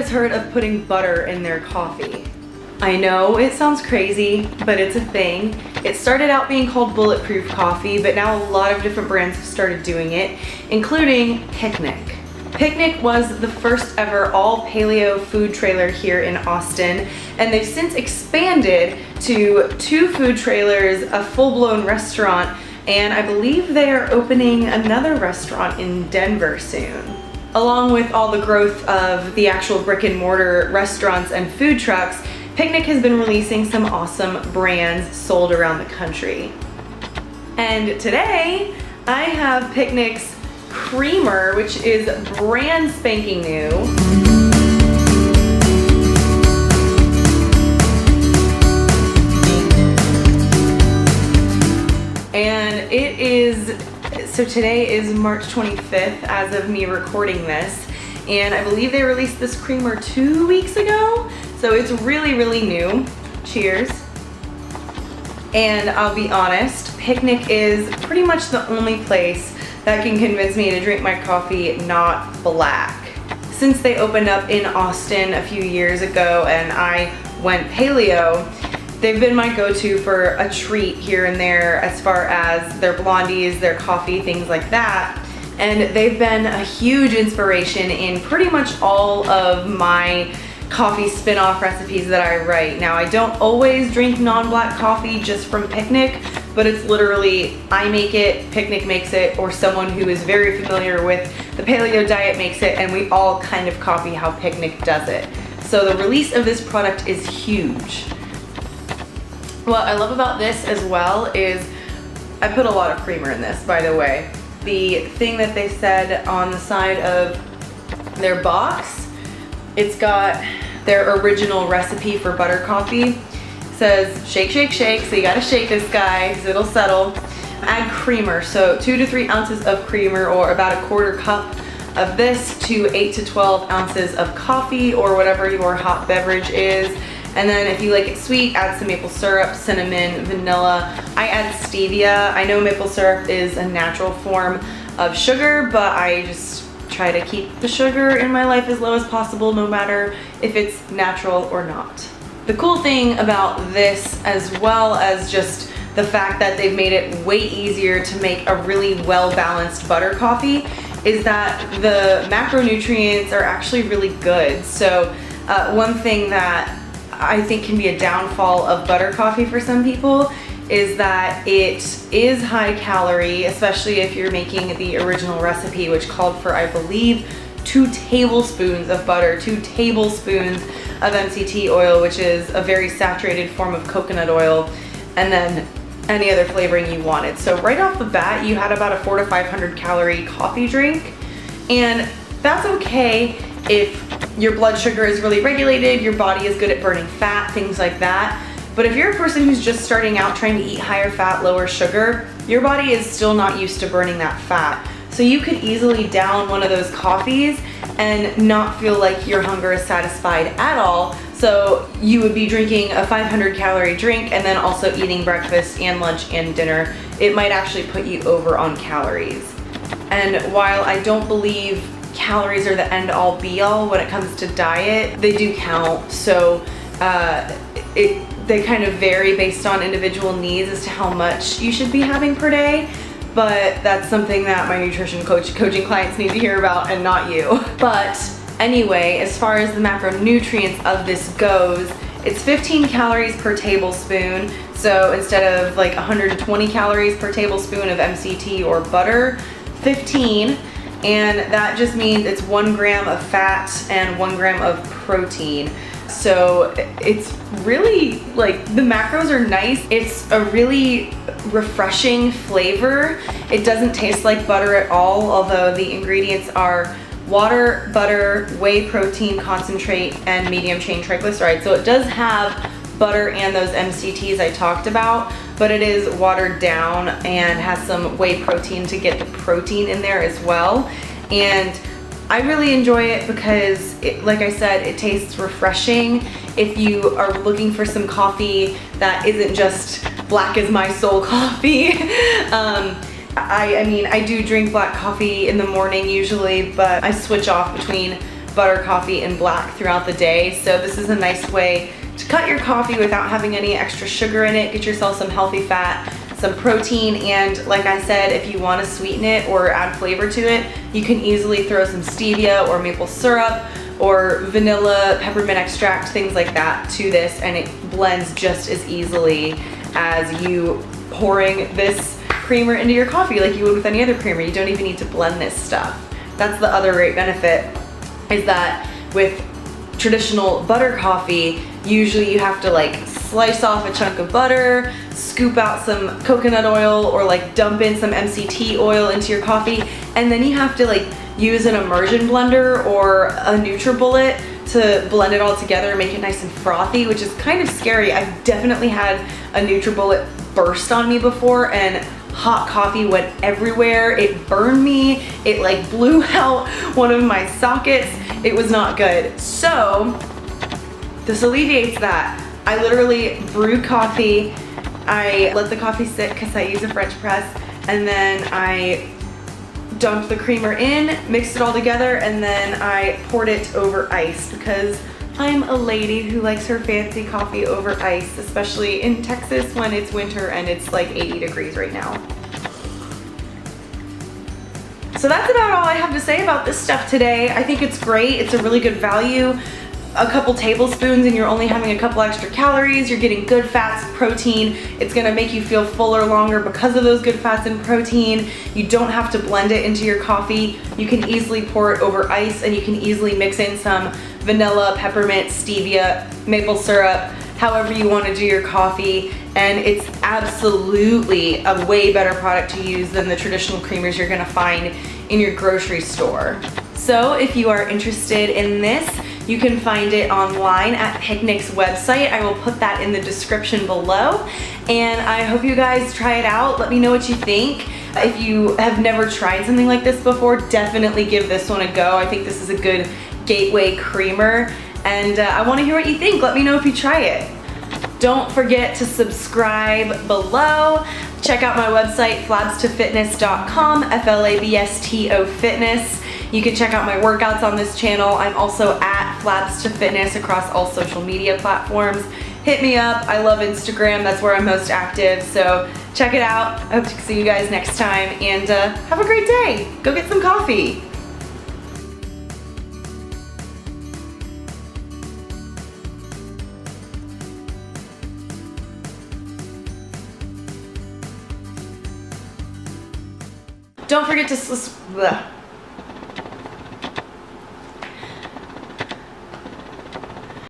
has heard of putting butter in their coffee? I know it sounds crazy, but it's a thing. It started out being called bulletproof coffee, but now a lot of different brands have started doing it, including Picnik. Picnik was the first ever all paleo food trailer here in Austin, and they've since expanded to 2 food trailers, a full-blown restaurant, and I believe they are opening another restaurant in Denver soon. Along with all the growth of the actual brick and mortar restaurants and food trucks, Picnik has been releasing some awesome brands sold around the country. And today, I have Picnik's Creamer, which is brand spanking new. And it is, so today is March 25th as of me recording this. And I believe they released this creamer 2 weeks ago. So it's really, really new. Cheers. And I'll be honest, Picnik is pretty much the only place that can convince me to drink my coffee not black. Since they opened up in Austin a few years ago and I went paleo, they've been my go-to for a treat here and there as far as their blondies, their coffee, things like that. And they've been a huge inspiration in pretty much all of my coffee spin-off recipes that I write. Now, I don't always drink non-black coffee just from Picnik, but it's literally, I make it, Picnik makes it, or someone who is very familiar with the paleo diet makes it, and we all kind of copy how Picnik does it. So the release of this product is huge. What I love about this as well is, I put a lot of creamer in this, by the way. The thing that they said on the side of their box, it's got their original recipe for butter coffee. It says shake, shake, shake, so you gotta shake this guy so it'll settle. Add creamer, so 2 to 3 ounces of creamer, or about a 1/4 cup of this to 8 to 12 ounces of coffee or whatever your hot beverage is. And then if you like it sweet, add some maple syrup, cinnamon, vanilla. I add stevia. I know maple syrup is a natural form of sugar, but I just try to keep the sugar in my life as low as possible, no matter if it's natural or not. The cool thing about this, as well as just the fact that they've made it way easier to make a really well-balanced butter coffee, is that the macronutrients are actually really good. So one thing that I think can be a downfall of butter coffee for some people is that it is high calorie, especially if you're making the original recipe, which called for, I believe, 2 tablespoons of butter, 2 tablespoons of MCT oil, which is a very saturated form of coconut oil, and then any other flavoring you wanted. So right off the bat, you had about a 400 to 500 calorie coffee drink, and that's okay if your blood sugar is really regulated, your body is good at burning fat, things like that. But if you're a person who's just starting out trying to eat higher fat, lower sugar, your body is still not used to burning that fat. So you could easily down one of those coffees and not feel like your hunger is satisfied at all. So you would be drinking a 500 calorie drink and then also eating breakfast and lunch and dinner. It might actually put you over on calories. And while I don't believe calories are the end all be all when it comes to diet, they do count. So they kind of vary based on individual needs as to how much you should be having per day, but that's something that my nutrition coaching clients need to hear about and not you. But anyway, as far as the macronutrients of this goes, it's 15 calories per tablespoon. So instead of like 120 calories per tablespoon of MCT or butter, 15. And that just means it's 1 gram of fat and 1 gram of protein. So it's really, like, the macros are nice. It's a really refreshing flavor. It doesn't taste like butter at all, although the ingredients are water, butter, whey protein concentrate, and medium chain triglycerides. So it does have butter and those MCTs I talked about, but it is watered down and has some whey protein to get the protein in there as well. And I really enjoy it because, like I said, it tastes refreshing. If you are looking for some coffee that isn't just black as my soul coffee, I mean, I do drink black coffee in the morning usually, but I switch off between butter coffee in black throughout the day. So this is a nice way to cut your coffee without having any extra sugar in it. Get yourself some healthy fat, some protein, and like I said, if you want to sweeten it or add flavor to it, you can easily throw some stevia or maple syrup or vanilla, peppermint extract, things like that to this, and it blends just as easily as you pouring this creamer into your coffee like you would with any other creamer. You don't even need to blend this stuff. That's the other great benefit, is that with traditional butter coffee, usually you have to like slice off a chunk of butter, scoop out some coconut oil, or like dump in some MCT oil into your coffee, and then you have to like use an immersion blender or a NutriBullet to blend it all together and make it nice and frothy, which is kind of scary. I've definitely had a NutriBullet burst on me before, and hot coffee went everywhere. It burned me. It like blew out one of my sockets. It was not good. So this alleviates that. I literally brew coffee. I let the coffee sit because I use a French press, and then I dumped the creamer in, mixed it all together, and then I poured it over ice because I'm a lady who likes her fancy coffee over ice, especially in Texas when it's winter and it's like 80 degrees right now. So that's about all I have to say about this stuff today. I think it's great. It's a really good value. A couple tablespoons and you're only having a couple extra calories. You're getting good fats, protein. It's gonna make you feel fuller longer because of those good fats and protein. You don't have to blend it into your coffee. You can easily pour it over ice, and you can easily mix in some vanilla, peppermint, stevia, maple syrup, however you want to do your coffee. And it's absolutely a way better product to use than the traditional creamers you're gonna find in your grocery store. So if you are interested in this, you can find it online at Picnik's website. I will put that in the description below. And I hope you guys try it out. Let me know what you think. If you have never tried something like this before, definitely give this one a go. I think this is a good gateway creamer. And I want to hear what you think. Let me know if you try it. Don't forget to subscribe below. Check out my website, FlabsToFitness.com, FLABSTO Fitness. You can check out my workouts on this channel. I'm also at FlabsToFitness across all social media platforms. Hit me up. I love Instagram. That's where I'm most active. So check it out. I hope to see you guys next time, and have a great day. Go get some coffee. Don't forget to